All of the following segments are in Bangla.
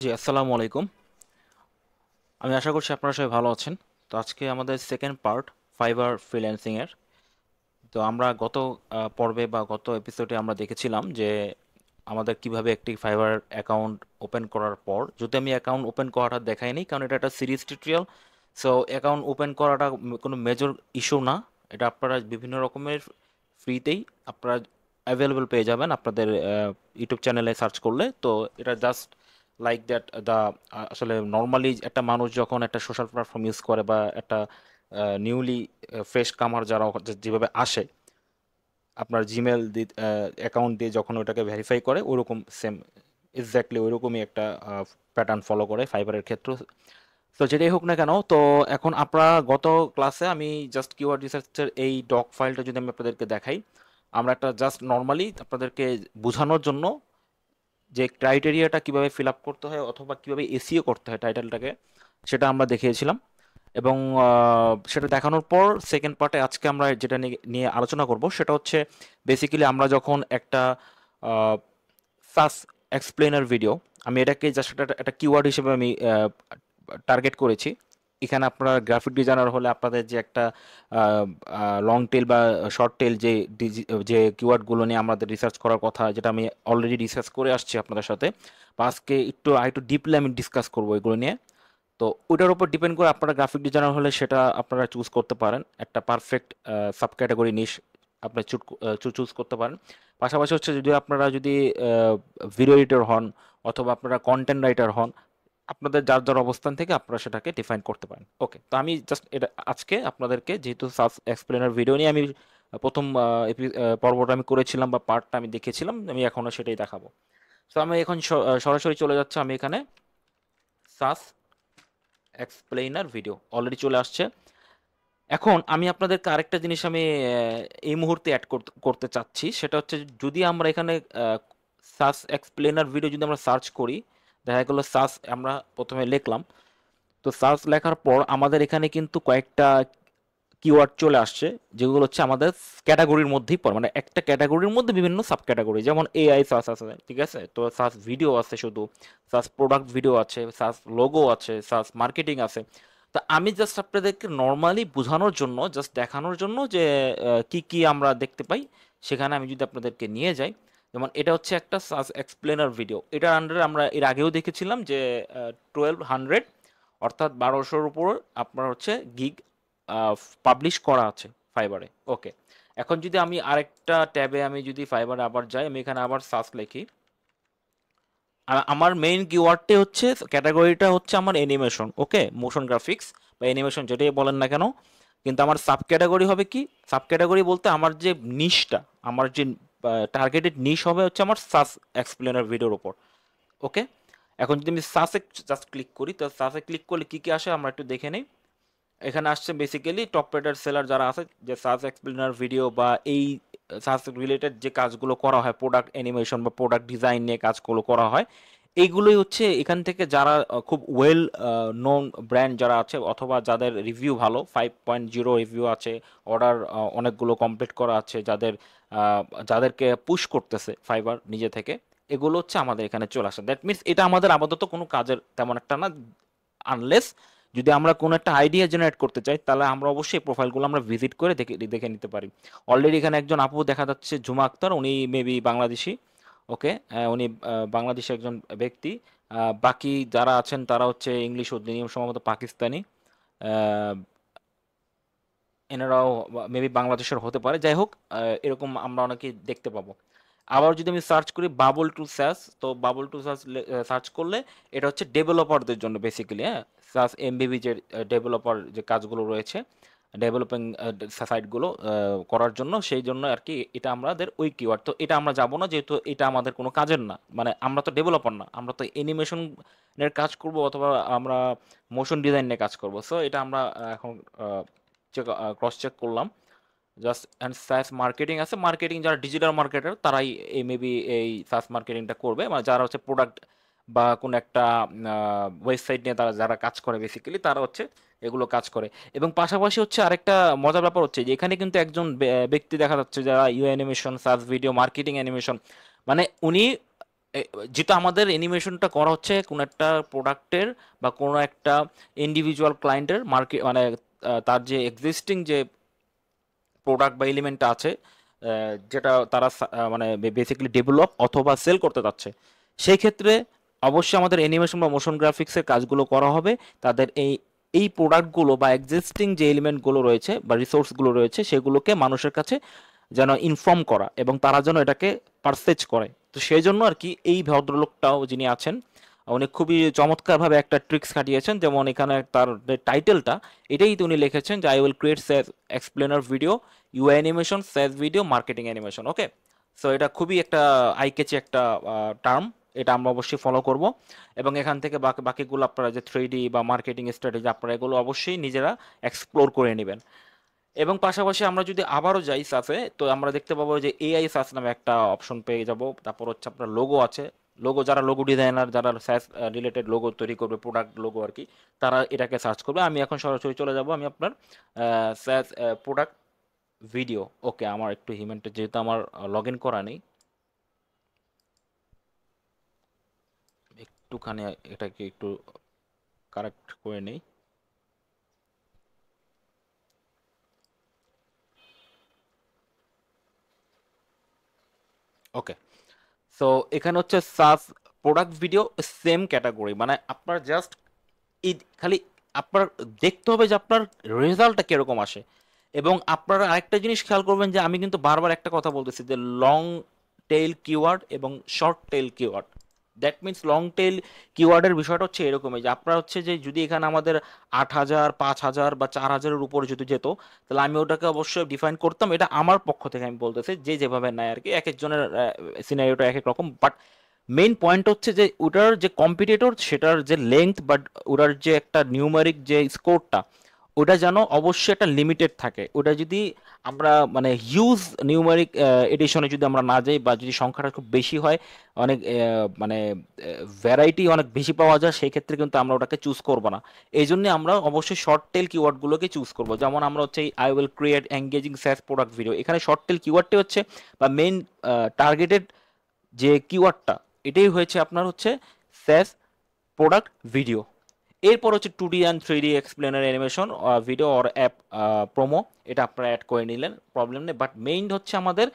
জি, আসসালামু আলাইকুম। আমি আশা করছি আপনারা সবাই ভালো আছেন। তো আজকে আমাদের সেকেন্ড পার্ট ফাইবার ফ্রিল্যান্সিং এর। তো আমরা গত পর্বে বা গত এপিসোডে আমরা দেখেছিলাম যে আমাদের কিভাবে একটি ফাইবার অ্যাকাউন্ট ওপেন করার পর, যদি আমি অ্যাকাউন্ট ওপেন করাটা দেখাইনি কারণ এটা একটা series tutorial. So account open করাটা কোনো মেজর ইস্যু না। এটা আপনারা বিভিন্ন রকমের ফ্রিতেই আপনারা অ্যাভেলেবল পেয়ে যাবেন আপনাদের ইউটিউব চ্যানেলে সার্চ করলে। তো এটা জাস্ট লাইক দ্যাট দ্য আসলে নর্মালি একটা মানুষ যখন একটা সোশ্যাল প্ল্যাটফর্ম ইউজ করে বা একটা নিউলি ফ্রেশ কামার যারা যেভাবে আসে আপনার জিমেল অ্যাকাউন্ট দিয়ে যখন ওটাকে ভেরিফাই করে ওরকম সেম এক্স্যাক্টলি ওইরকমই একটা প্যাটার্ন ফলো করে ফাইবারের ক্ষেত্রে। তো যেটাই হোক না কেন, তো এখন আপনারা গত ক্লাসে আমি জাস্ট কিওয়ার্ড রিসার্চের এই ডক ফাইলটা যদি আমি আপনাদেরকে দেখাই, আমরা একটা জাস্ট নর্মালি আপনাদেরকে বোঝানোর জন্য যে ক্রাইটেরিয়াটা কিভাবে ফিল আপ করতে হয় অথবা কিভাবে এসিও করতে হয় টাইটেলটাকে, সেটা আমরা দেখিয়েছিলাম। এবং সেটা দেখানোর পর সেকেন্ড পার্টে আজকে আমরা যেটা নিয়ে নিয়ে আলোচনা করব সেটা হচ্ছে বেসিক্যালি আমরা যখন একটা সাস এক্সপ্লেনার ভিডিও, আমি এটাকে জাস্ট একটা কিওয়ার্ড হিসেবে আমি টার্গেট করেছি। এখানে আপনারা গ্রাফিক ডিজাইনার হলে আপনাদের যে একটা লং টেল বা শর্ট টেল যে কিওয়ার্ডগুলো নিয়ে আমাদের রিসার্চ করার কথা, যেটা আমি অলরেডি রিসার্চ করে আসছি আপনাদের সাথে, বা আজকে একটু ডিপলি আমি ডিসকাস করবো এগুলো নিয়ে। তো ওইটার উপর ডিপেন্ড করে আপনারা গ্রাফিক ডিজাইনার হলে সেটা আপনারা চুজ করতে পারেন, একটা পারফেক্ট সাব ক্যাটাগরি নিশ আপনি চুজ করতে পারেন। পাশাপাশি হচ্ছে যদি ভিডিও এডিটর হন অথবা আপনারা কন্টেন্ট রাইটার হন, আপনাদের যার যার অবস্থান থেকে আপনারা সেটাকে ডিফাইন করতে পারেন। ওকে, তো আমি জাস্ট এটা আজকে আপনাদেরকে যেহেতু সাস এক্সপ্লেনার ভিডিও নিয়ে আমি প্রথম পর্বটা আমি করেছিলাম বা পার্টটা আমি দেখেছিলাম, আমি এখনও সেটাই দেখাবো। তো আমি এখন সরাসরি চলে যাচ্ছি, আমি এখানে সাস এক্সপ্লেইনার ভিডিও অলরেডি চলে আসছে। এখন আমি আপনাদেরকে আরেকটা জিনিস আমি এই মুহূর্তে অ্যাড করতে করতে চাচ্ছি, সেটা হচ্ছে যদি আমরা এখানে সাস এক্সপ্লেনার ভিডিও যদি আমরা সার্চ করি, দেখা গেলো সাস আমরা প্রথমে লিখলাম। তো সার্চ লেখার পর আমাদের এখানে কিন্তু কয়েকটা কিওয়ার্ড চলে আসছে, যেগুলো হচ্ছে আমাদের ক্যাটাগরির মধ্যেই পড়ে, মানে একটা ক্যাটাগরির মধ্যে বিভিন্ন সাব ক্যাটাগরি, যেমন এআই সাস আছে, ঠিক আছে, তো সাস ভিডিও আছে, শুধু সাস প্রোডাক্ট ভিডিও আছে, সাস লোগো আছে, সাস মার্কেটিং আছে। তো আমি জাস্ট আপনাদেরকে নর্মালি বোঝানোর জন্য, জাস্ট দেখানোর জন্য যে কি কি আমরা দেখতে পাই, সেখানে আমি যদি আপনাদেরকে নিয়ে যাই, যেমন এটা হচ্ছে একটা সাস এক্সপ্লেনার ভিডিও। এটার আন্ডারে আমরা এর আগেও দেখেছিলাম যে 1200 অর্থাৎ 1200-র উপর আপনার হচ্ছে গিগ পাবলিশ করা আছে ফাইবারে। ওকে, এখন যদি আমি আরেকটা ট্যাবে আমি যদি ফাইবারে আবার যাই, আমি এখানে আবার সার্চ লিখি, আমার মেইন কিওয়ার্ডটা হচ্ছে, ক্যাটাগরিটা হচ্ছে আমার অ্যানিমেশন, ওকে, মোশন গ্রাফিক্স বা অ্যানিমেশন যেটাই বলেন না কেন। কিন্তু আমার সাব ক্যাটাগরি হবে কি, সাব ক্যাটাগরি বলতে আমার যে নিশটা, আমার যে টার্গেটেড নিশ হবে হচ্ছে আমার সাস এক্সপ্লেনার ভিডিওর উপর। ওকে, এখন যদি আমি সাসে জাস্ট ক্লিক করি, তো সাসে ক্লিক করলে কি কি আসে আমরা একটু দেখে নিই। এখানে আসছে বেসিক্যালি টপ রেটার সেলার যারা আছে, যে সার্চ এক্সপ্লেনার ভিডিও বা এই সার্চ রিলেটেড যে কাজগুলো করা হয়, প্রোডাক্ট অ্যানিমেশন বা প্রোডাক্ট ডিজাইন নিয়ে কাজগুলো করা হয়, এইগুলোই হচ্ছে এখান থেকে যারা খুব ওয়েল নোন ব্র্যান্ড যারা আছে অথবা যাদের রিভিউ ভালো, 5.0 রিভিউ আছে, অর্ডার অনেকগুলো কমপ্লিট করা আছে, যাদেরকে পুশ করতেছে ফাইবার নিজে থেকে, এগুলো হচ্ছে আমাদের এখানে চলে আসে। দ্যাট মিনস এটা আমাদের আপাতত কোনো কাজের তেমন একটা না, আনলেস যদি আমরা কোনো একটা আইডিয়া জেনারেট করতে চাই, তাহলে আমরা অবশ্যই প্রোফাইলগুলো আমরা ভিজিট করে দেখে দেখে নিতে পারি। অলরেডি এখানে একজন আপু দেখা যাচ্ছে, ঝুমা আক্তার, উনি মেবি বাংলাদেশি। ওকে, উনি বাংলাদেশি একজন ব্যক্তি। বাকি যারা আছেন তারা হচ্ছে ইংলিশ অধিনিয়ম সম্ভবত পাকিস্তানি। আহ, এনারাও মেবি বাংলাদেশের হতে পারে, যাই হোক এরকম আমরা অনেকেই দেখতে পাবো। আবার যদি আমি সার্চ করি বাবল টু সার্চ, তো বাবল টু সার্চ সার্চ করলে এটা হচ্ছে ডেভেলপারদের জন্য বেসিক্যালি, হ্যাঁ, সার্চ এমবিবি যে ডেভেলপার যে কাজগুলো রয়েছে, ডেভেলপিং সাইটগুলো করার জন্য, সেই জন্য আর কি এটা আমাদের ওই কিওয়ার্ড। তো এটা আমরা যাব না, যেহেতু এটা আমাদের কোনো কাজের না, মানে আমরা তো ডেভেলপার না, আমরা তো অ্যানিমেশনের কাজ করব অথবা আমরা মোশন ডিজাইন নিয়ে কাজ করব। সো এটা আমরা এখন ক্রস চেক করলাম জাস্ট। অ্যান্ড সাস মার্কেটিং আছে, মার্কেটিং যারা ডিজিটাল মার্কেটার তারাই এই মেবি এই সাস মার্কেটিংটা করবে, মানে যারা হচ্ছে প্রোডাক্ট বা কোনো একটা ওয়েবসাইট নিয়ে তারা যারা কাজ করে বেসিক্যালি তারা হচ্ছে এগুলো কাজ করে। এবং পাশাপাশি হচ্ছে আরেকটা মজার ব্যাপার হচ্ছে যে এখানে কিন্তু একজন ব্যক্তি দেখা যাচ্ছে যারা UI animation, SaaS video, marketing animation, মানে উনি যেটা আমাদের অ্যানিমেশনটা করা হচ্ছে কোনো একটা প্রোডাক্টের বা কোনো একটা ইন্ডিভিজুয়াল ক্লায়েন্টের মার্কেট, মানে তার যে এক্সিস্টিং যে প্রোডাক্ট বা এলিমেন্টটা আছে, যেটা তারা মানে বেসিক্যালি ডেভেলপ অথবা সেল করতে চাচ্ছে, সেই ক্ষেত্রে অবশ্যই আমাদের অ্যানিমেশন বা মোশন গ্রাফিক্সের কাজগুলো করা হবে তাদের এই প্রোডাক্টগুলো বা এক্সিস্টিং যে এলিমেন্টগুলো রয়েছে বা রিসোর্সগুলো রয়েছে সেগুলোকে মানুষের কাছে যেন ইনফর্ম করা এবং তারা যেন এটাকে পারচেজ করে। তো সেই জন্য আর কি এই ভদ্রলোকটাও যিনি আছেন উনি খুবই চমৎকারভাবে একটা ট্রিক্স খাটিয়েছেন। যেমন এখানে তার টাইটেলটা এটাই তো উনি লিখেছেন যে I will create SaaS explainer video, UI animation, SaaS video, marketing animation. Okay, so এটা খুবই একটা আই ক্যাচি একটা টার্ম, এটা আমরা অবশ্যই ফলো করব। এবং এখান থেকে বাকিগুলো আপনারা যে 3D বা মার্কেটিং স্ট্র্যাটেজি আপনারা এগুলো অবশ্যই নিজেরা এক্সপ্লোর করে নেবেন। এবং পাশাপাশি আমরা যদি আবারও যাই সার্চে, তো আমরা দেখতে পাবো যে এআই সার্চ নামে একটা অপশন পেয়ে যাব। তারপর হচ্ছে আপনার লোগো আছে, লোগো যারা লোগো ডিজাইনার, যারা সার্চ রিলেটেড লোগো তৈরি করবে, প্রোডাক্ট লোগো আর কি, তারা এটাকে সার্চ করবে। আমি এখন সরাসরি চলে যাব, আমি আপনার সার্চ প্রোডাক্ট ভিডিও। ওকে, আমার একটু হিমেন্টে যেহেতু আমার লগ ইন করা নেই, একটুখানি এটাকে একটু কারেক্ট করে নেই। ওকে, সো এখানে হচ্ছে search product video, same category, মানে আপনার জাস্ট এই খালি আপনার দেখতে হবে যে আপনার রেজাল্টটা কিরকম আসে। এবং আপনারা আরেকটা জিনিস খেয়াল করবেন যে আমি কিন্তু বারবার একটা কথা বলতেছি যে লং টেইল কিওয়ার্ড এবং short tail keyword. That means long tail কিওয়ার্ডের বিষয়টা হচ্ছে এরকমই যে আপনার হচ্ছে যে যদি এখানে আমাদের 8,000, 5,000 বা 4,000-এর উপরে যদি যেত, তাহলে আমি ওটাকে অবশ্যই ডিফাইন করতাম। এটা আমার পক্ষ থেকে আমি বলতেছি, যে যেভাবে নেয় আর কি, এক একজনের সিনারিওটা এক এক রকম। বাট মেইন পয়েন্ট হচ্ছে যে ওটার যে কম্পিটিটর সেটার যে লেংথ বা ওটার যে একটা নিউমারিক যে স্কোরটা, ওটা যেন অবশ্যই একটা লিমিটেড থাকে। ওটা যদি আমরা মানে হিউজ নিউমারিক এডিশনে যদি আমরা না যাই বা যদি সংখ্যাটা খুব বেশি হয়, অনেক মানে ভ্যারাইটি অনেক বেশি পাওয়া যায়, সেই ক্ষেত্রে কিন্তু আমরা ওটাকে চুজ করব না। এই জন্য আমরা অবশ্যই শর্ট টেল কিওয়ার্ডগুলোকে চুজ করব। যেমন আমরা হচ্ছে I will create engaging SaaS product video, এখানে শর্ট টেল কিওয়ার্ডটি হচ্ছে বা মেইন টার্গেটেড যে কিওয়ার্ডটা, এটাই হয়েছে আপনার হচ্ছে স্যাস প্রোডাক্ট ভিডিও। এরপর হচ্ছে 2D and 3D explainer animation video or app promo, এটা আপনারা অ্যাড করে নিলেন, প্রবলেম নেই। বাট মেইন হচ্ছে আমাদের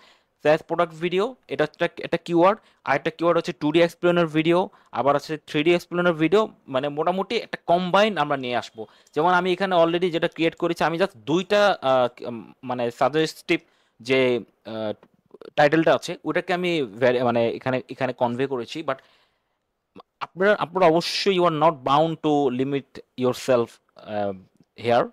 স্যাস প্রোডাক্ট ভিডিও, এটা একটা কিওয়ার্ড। আর একটা কিওয়ার্ড হচ্ছে 2D এক্সপ্লেনার ভিডিও, আবার আছে 3D এক্সপ্লেনার ভিডিও। মানে মোটামুটি একটা কম্বাইন আমরা নিয়ে আসবো। যেমন আমি এখানে অলরেডি যেটা ক্রিয়েট করেছি, আমি জাস্ট দুইটা মানে সাজেস্টিভ যে টাইটেলটা আছে ওটাকে আমি মানে এখানে এখানে কনভে করেছি। বাট আপনারা আপনারা অবশ্যই you are not bound to limit yourself here.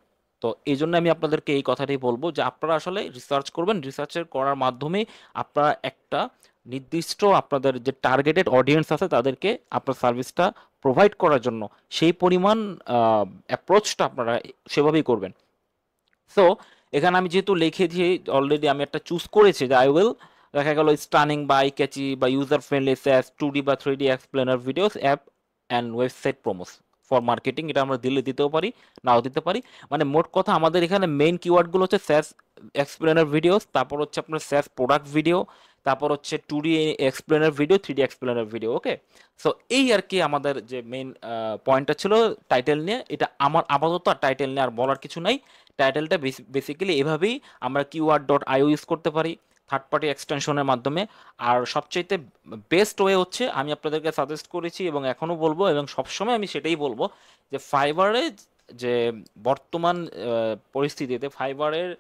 তো এই জন্য আমি আপনাদেরকে এই কথাটাই বলবো যে আপনারা আসলে রিসার্চ করবেন, রিসার্চের করার মাধ্যমে আপনারা একটা নির্দিষ্ট আপনাদের যে টার্গেটেড অডিয়েন্স আছে তাদেরকে আপনার সার্ভিসটা প্রোভাইড করার জন্য সেই পরিমাণ অ্যাপ্রোচটা আপনারা সেভাবেই করবেন। সো এখানে আমি যেহেতু লিখেছি অলরেডি, আমি একটা চুজ করেছি যে আই উইল, দেখা গেল স্টানিং বা আই ক্যাচি বা ইউজার ফ্রেন্ডলি স্যাস 2D বা 3D explainer videos app and website promos for marketing. এটা আমরা দিতেও পারি, নাও দিতে পারি। মানে মোট কথা আমাদের এখানে মেইন কিওয়ার্ডগুলো হচ্ছে স্যাস এক্সপ্লেনার ভিডিওস, তারপর হচ্ছে আপনার স্যাস প্রোডাক্ট ভিডিও, তারপর হচ্ছে 2D explainer video, 3D explainer video. Okay, so এই আর কি আমাদের যে মেইন পয়েন্টটা ছিল টাইটেল নিয়ে। এটা আমার আপাতত আর টাইটেল নিয়ে আর বলার কিছু নাই। টাইটেলটা বেসিক্যালি এভাবেই আমরা কিওয়ার্ড ডট আইও ইউজ করতে পারি থার্ড পার্টি এক্সটেনশনের মাধ্যমে। আর সবচাইতে বেস্ট ওয়ে হচ্ছে আমি আপনাদেরকে সাজেস্ট করেছি এবং এখনও বলবো এবং সবসময় আমি সেটাই বলবো, যে ফাইবারে যে বর্তমান পরিস্থিতিতে ফাইবারের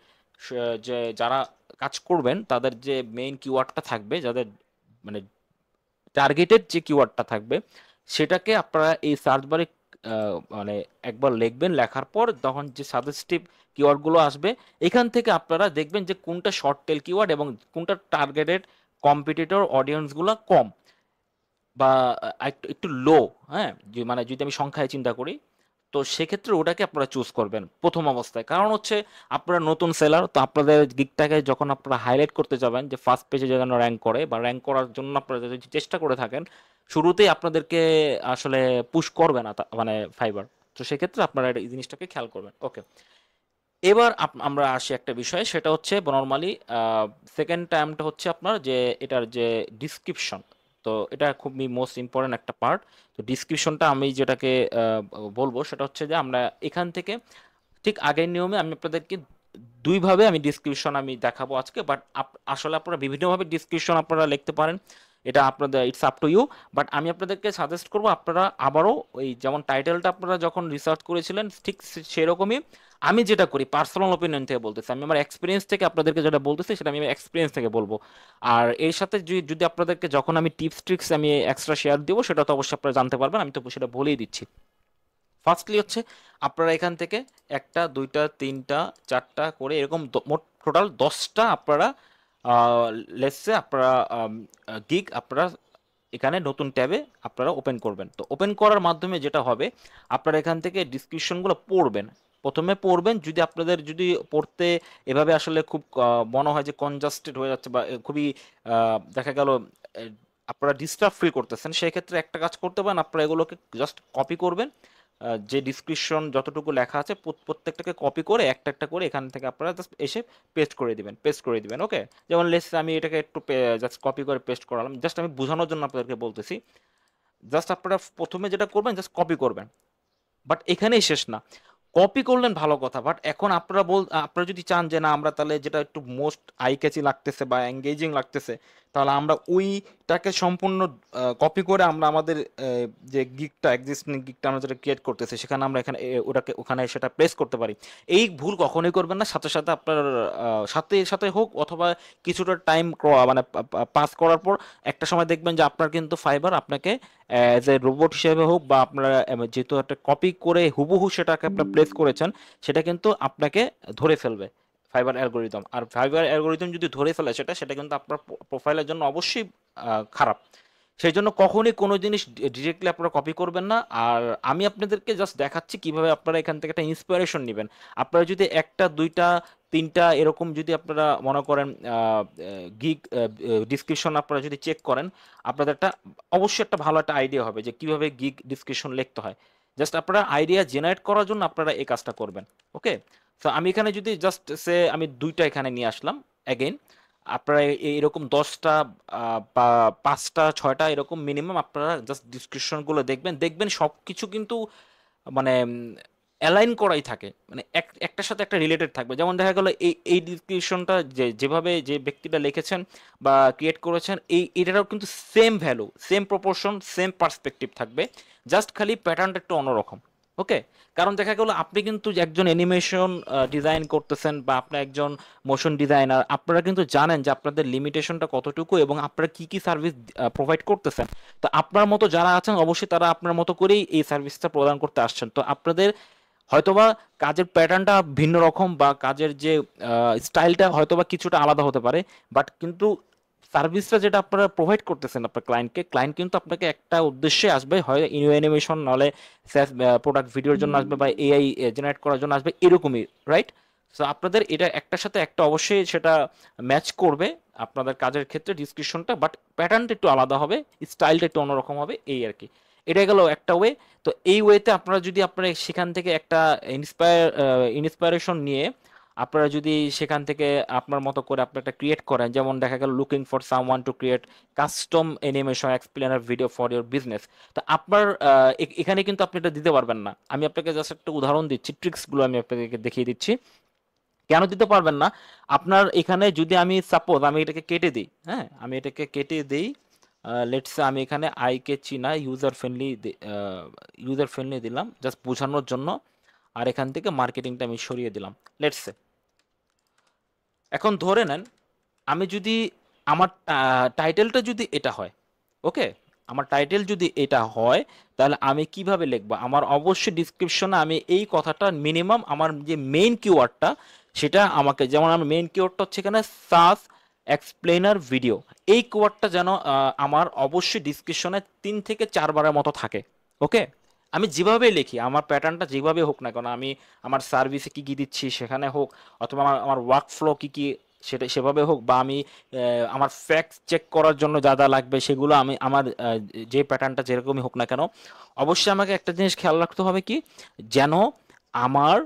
যে যারা কাজ করবেন তাদের যে মেইন কিওয়ার্ডটা থাকবে, যাদের মানে টার্গেটেড যে কিওয়ার্ডটা থাকবে, সেটাকে আপনারা এই সার্চ বারে মানে একবার লিখবেন। লেখার পর তখন যে সাজেস্টিভ কিওয়ার্ডগুলো আসবে, এখান থেকে আপনারা দেখবেন যে কোনটা শর্ট টেল কিওয়ার্ড এবং কোনটা টার্গেটেড কম্পিটিটর অডিয়েন্সগুলো কম বা একটু একটু লো। হ্যাঁ, মানে যদি আমি সংখ্যায় চিন্তা করি, তো সেক্ষেত্রে ওটাকে আপনারা চুজ করবেন প্রথম অবস্থায়। কারণ হচ্ছে আপনারা নতুন সেলার, তো আপনাদের গিকটাকে যখন আপনারা হাইলাইট করতে যাবেন যে ফার্স্ট পেজে যেন র্যাঙ্ক করে বা র্যাঙ্ক করার জন্য আপনারা যদি চেষ্টা করে থাকেন, শুরুতেই আপনাদেরকে আসলে পুশ করবে না মানে ফাইবার। তো সেক্ষেত্রে আপনারা এই জিনিসটাকে খেয়াল করবেন। ওকে, এবার আমরা আসি একটা বিষয়, সেটা হচ্ছে নর্মালি সেকেন্ড টাইমটা হচ্ছে আপনার যে এটার যে ডিসক্রিপশন। তো এটা খুবই মোস্ট ইম্পর্টেন্ট একটা পার্ট। তো ডিসক্রিপশনটা আমি যেটাকে বলবো সেটা হচ্ছে যে আমরা এখান থেকে ঠিক আগের নিয়মে আমি আপনাদেরকে দুইভাবে আমি ডিসক্রিপশন আমি দেখাবো আজকে, বাট আসলে আপনারা বিভিন্নভাবে ডিসক্রিপশন আপনারা লিখতে পারেন, এটা আপনাদের it's up to you. But আমি আপনাদেরকে সাজেস্ট করবো আপনারা আবারও ওই যেমন টাইটেলটা আপনারা যখন রিসার্চ করেছিলেন ঠিক সেরকমই আমি যেটা করি পার্সোনাল ওপিনিয়ন থেকে বলতেছি, আমি আমার এক্সপিরিয়েন্স থেকে আপনাদেরকে যেটা বলতেছি সেটা আমি এক্সপিরিয়েন্স থেকে বলবো। আর এর সাথে যদি আপনাদেরকে যখন আমি টিপস ট্রিক্স আমি এক্সট্রা শেয়ার দিব সেটা তো অবশ্যই আপনারা জানতে পারবেন, আমি তো সেটা বলেই দিচ্ছি। ফার্স্টলি হচ্ছে আপনারা এখান থেকে একটা দুইটা তিনটা চারটা করে এরকম মোট টোটাল 10টা আপনারা লেটসে আপনারা গিগ আপনারা এখানে নতুন ট্যাবে আপনারা ওপেন করবেন। তো ওপেন করার মাধ্যমে যেটা হবে আপনারা এখান থেকে ডিসক্রিপশনগুলো পড়বেন। প্রথমে পড়বেন, যদি আপনাদের যদি পড়তে এভাবে আসলে খুব মনে হয় যে কনজাস্টেড হয়ে যাচ্ছে বা খুবই দেখা গেল আপনারা ডিস্টার্ব ফিল করতেছেন, সেই ক্ষেত্রে একটা কাজ করতে পারেন, আপনারা এগুলোকে জাস্ট কপি করবেন। যে ডিসক্রিপশন যতটুকু লেখা আছে প্রত্যেকটাকে কপি করে একটা একটা করে এখান থেকে আপনারা জাস্ট এসে পেস্ট করে দিবেন। ওকে, যেমন লেটস আমি এটাকে একটু জাস্ট কপি করে পেস্ট করালাম, জাস্ট আমি বোঝানোর জন্য আপনাদেরকে বলতেছি। জাস্ট আপনারা প্রথমে যেটা করবেন জাস্ট কপি করবেন, বাট এখানেই শেষ না। কপি করলেন ভালো কথা, বাট এখন আপনারা যদি চান যে না আমরা তাহলে যেটা একটু মোস্ট আই ক্যাচি লাগতেছে বা এঙ্গেজিং লাগতেছে, তাহলে আমরা ওইটাকে সম্পূর্ণ কপি করে আমরা আমাদের যে গিগটা এক্সিস্টিং গিগটা আমরা যেটা ক্রিয়েট করতেছি সেখানে আমরা এখানে ওটাকে ওখানে সেটা প্লেস করতে পারি। এই ভুল কখনোই করবেন না। সাথে সাথে আপনার সাথে সাথে হোক অথবা কিছুটা টাইম মানে পাস করার পর একটা সময় দেখবেন যে আপনার কিন্তু ফাইবার আপনাকে অ্যাজ এ রোবট হিসেবে হোক বা আপনারা যেহেতু একটা কপি করে হুবহু সেটাকে আপনার প্লেস করেছেন, সেটা কিন্তু আপনাকে ধরে ফেলবে ফাইবার অ্যালগোরিদম। আর ফাইবার অ্যালগোরিদম যদি ধরে ফেলে সেটা কিন্তু আপনার প্রোফাইলের জন্য অবশ্যই খারাপ। সেই জন্য কখনই কোনো জিনিস ডিরেক্টলি আপনারা কপি করবেন না। আর আমি আপনাদেরকে জাস্ট দেখাচ্ছি কিভাবে আপনারা এখান থেকে একটা ইন্সপিরেশন নেবেন। আপনারা যদি একটা দুইটা তিনটা এরকম যদি আপনারা মনে করেন গিগ ডিসক্রিপশন আপনারা যদি চেক করেন, আপনাদের একটা অবশ্যই একটা ভালো একটা আইডিয়া হবে যে কিভাবে গিগ ডিসক্রিপশন লিখতে হয়। জাস্ট আপনারা আইডিয়া জেনারেট করার জন্য আপনারা এই কাজটা করবেন। ওকে, তো আমি এখানে যদি জাস্ট সে আমি দুইটা এখানে নিয়ে আসলাম অ্যাগেইন, আপনারা এরকম 10টা বা 5টা 6টা এরকম মিনিমাম আপনারা জাস্ট ডিসক্রিপশনগুলো দেখবেন, দেখবেন সব কিছু কিন্তু মানে অ্যালাইন করাই থাকে, মানে একটার সাথে একটা রিলেটেড থাকবে। যেমন দেখা গেল এই ডিসক্রিপশনটা যেভাবে যে ব্যক্তিটা লিখেছেন বা ক্রিয়েট করেছেন এটারও কিন্তু same value same proportion same perspective থাকবে, জাস্ট খালি প্যাটার্নটা একটু অন্যরকম। ওকে, কারণ দেখা গেল আপনি কিন্তু একজন অ্যানিমেশন ডিজাইন করতেছেন বা আপনি একজন মোশন ডিজাইনার, আপনারা কিন্তু জানেন যে আপনাদের লিমিটেশনটা কতটুকু এবং আপনারা কি কি সার্ভিস প্রোভাইড করতেছেন। তো আপনার মতো যারা আছেন অবশ্যই তারা আপনার মতো করেই এই সার্ভিসটা প্রদান করতে আসছেন। তো আপনাদের হয়তোবা কাজের প্যাটার্নটা ভিন্ন রকম বা কাজের যে স্টাইলটা হয়তোবা কিছুটা আলাদা হতে পারে, বাট কিন্তু সার্ভিসটা যেটা আপনারা প্রোভাইড করতেছেন আপনার ক্লায়েন্টকে, ক্লায়েন্ট কিন্তু আপনাকে একটা উদ্দেশ্যে আসবে, হয় ইউ অ্যানিমেশন নাহলে প্রোডাক্ট ভিডিওর জন্য আসবে বা এআই জেনারেট করার জন্য আসবে, এরকমই রাইট। সো আপনাদের এটা একটার সাথে একটা অবশ্যই সেটা ম্যাচ করবে আপনাদের কাজের ক্ষেত্রে ডিসক্রিপশনটা, বাট প্যাটার্নটা একটু আলাদা হবে, স্টাইলটা একটু অন্যরকম হবে, এই আর কি। এটা গেল একটা ওয়ে। তো এই ওয়েতে আপনারা যদি আপনারা সেখান থেকে একটা ইন্সপায়ারেশন নিয়ে আপনারা যদি সেখান থেকে আপনার মতো করে আপনি একটা ক্রিয়েট করেন, যেমন দেখা গেল looking for someone to create custom animation explainer video for your business. তো আপনার এখানে কিন্তু আপনি এটা দিতে পারবেন না। আমি আপনাকে জাস্ট একটা উদাহরণ দিচ্ছি, ট্রিক্সগুলো আমি আপনাদেরকে দেখিয়ে দিচ্ছি কেন দিতে পারবেন না। আপনার এখানে যদি আমি সাপোজ আমি এটাকে কেটে দিই, হ্যাঁ আমি এটাকে কেটে দিই, লেটস আমি এখানে আইকে চিনা ইউজার ফ্রেন্ডলি দিলাম জাস্ট বোঝানোর জন্য, আর এখান থেকে মার্কেটিংটা আমি সরিয়ে দিলাম লেটস। এখন ধরে নেন আমি যদি আমার টাইটেলটা যদি এটা হয়, ওকে, আমার টাইটেল যদি এটা হয় তাহলে আমি কিভাবে লিখবো, আমার অবশ্যই ডিসক্রিপশনে আমি এই কথাটা মিনিমাম আমার যে মেইন কিওয়ার্ডটা সেটা আমাকে, যেমন আমার মেইন কিওয়ার্ডটা হচ্ছে এখানে সাস এক্সপ্লেনার ভিডিও, এই কিওয়ার্ডটা যেন আমার অবশ্যই ডিসক্রিপশনে 3 থেকে 4 বারের মতো থাকে। ওকে, আমি যেভাবে লিখি আমার প্যাটার্নটা যেভাবে হোক না কেন, আমি আমার সার্ভিসে কি কি দিচ্ছি সেখানে হোক অথবা আমার আমার ওয়ার্ক ফ্লো কী কী সেটা সেভাবে হোক, বা আমি আমার ফ্যাক্ট চেক করার জন্য যা যা লাগবে সেগুলো আমি আমার যে প্যাটার্নটা যেরকমই হোক না কেন, অবশ্যই আমাকে একটা জিনিস খেয়াল রাখতে হবে কি, যেন আমার